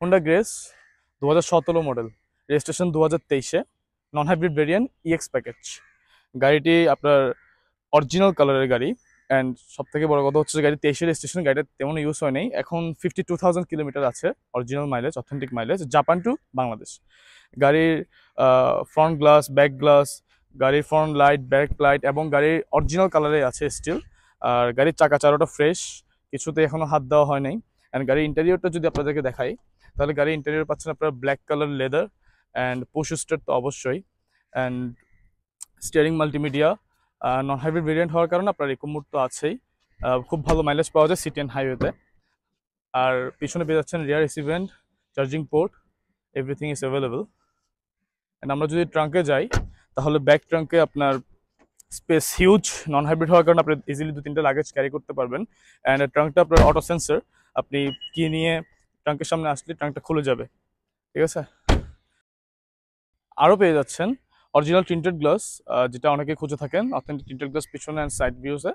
Honda Grace 2017 model, registration 2023-এ, non hybrid variant EX package. গাড়িটি আপনার অরিজিনাল কালারের গাড়ি। অ্যান্ড সব থেকে বড় কথা হচ্ছে যে গাড়ি 23-এর রেজিস্ট্রেশন, গাড়িটা তেমন ইউজ হয় নাই, এখন 52,000 কিলোমিটার আছে original mileage, authentic mileage, Japan to Bangladesh. গাড়ির ফ্রন্ট গ্লাস, ব্যাক গ্লাস, গাড়ির ফ্রন্ট লাইট, ব্যাক লাইট এবং গাড়ির অরিজিনাল কালারে আছে স্টিল। আর গাড়ির চাকা চারোটা ফ্রেশ, কিছুতে এখনো হাত দেওয়া হয় নাই। অ্যান্ড গাড়ির ইন্টেরিয়রটা যদি আপনাদেরকে দেখাই, তাহলে গাড়ির ইন্টেরিয়র পাচ্ছেন আপনারা black colour leather and push start তো অবশ্যই, and steering multimedia. Non hybrid variant হওয়ার কারণে আপনার ইকো মোড তো আছেই, খুব ভালো মাইলেজ পাওয়া যায় সিটি অ্যান্ড হাইওয়েতে। আর পিছনে পেয়ে যাচ্ছেন rear AC vent, charging port, everything is available. And আমরা যদি ট্রাঙ্কে যাই, তাহলে ব্যাক ট্রাঙ্কে আপনার স্পেস হিউজ, নন হাইব্রিড হওয়ার কারণে আপনি ইজিলি 2-3টা লাগেজ ক্যারি করতে পারবেন। অ্যান্ড ট্রাঙ্কটা আপনার অটো সেন্সর, আপনি কি নিয়ে ট্রাঙ্কের সামনে আসলে ট্রাঙ্কটা খুলে যাবে, ঠিক আছে। আরও পেয়ে যাচ্ছেন অরিজিনাল টিন্টেড গ্লাস, যেটা অনেকে খুঁজে থাকেন, অথেন্টিক টিন্টেড গ্লাস পিছনে অ্যান্ড সাইড ভিউসে।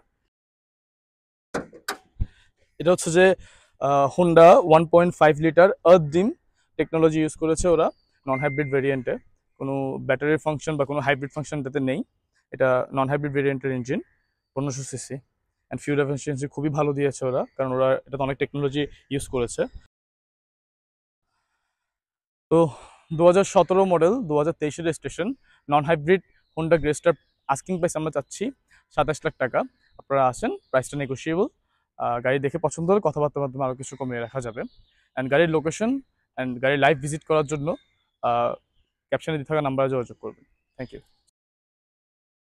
এটা হচ্ছে যে হোন্ডা 1.5 লিটার আর্থ ডিম টেকনোলজি ইউজ করেছে ওরা নন হাইব্রিড ভেরিয়েন্টে। কোনো ব্যাটারির ফাংশন বা কোনো হাইব্রিড ফাংশন এটাতে নেই। এটা নন হাইব্রিড ভেরিয়েন্টের engine, 1500 CC. And fuel efficiency খুবই ভালো দিয়েছে ওরা, কারণ ওরা এটাতে অনেক টেকনোলজি ইউজ করেছে। তো 2017 মডেল, 2023-এর রেজিস্ট্রেশন, নন হাইব্রিড হোন্ডা গ্রেস্টার আস্কিং প্রাইস আমরা চাচ্ছি 27 লাখ টাকা। আপনারা আসেন, প্রাইসটা নেগোশিয়েবল। গাড়ি দেখে পছন্দ হলে কথাবার্তার মাধ্যমে আরও কিছু কমিয়ে রাখা যাবে। অ্যান্ড গাড়ির লোকেশন অ্যান্ড গাড়ির লাইভ ভিজিট করার জন্য ক্যাপশনে দিয়ে থাকা নাম্বারে যোগাযোগ করবেন। Thank you.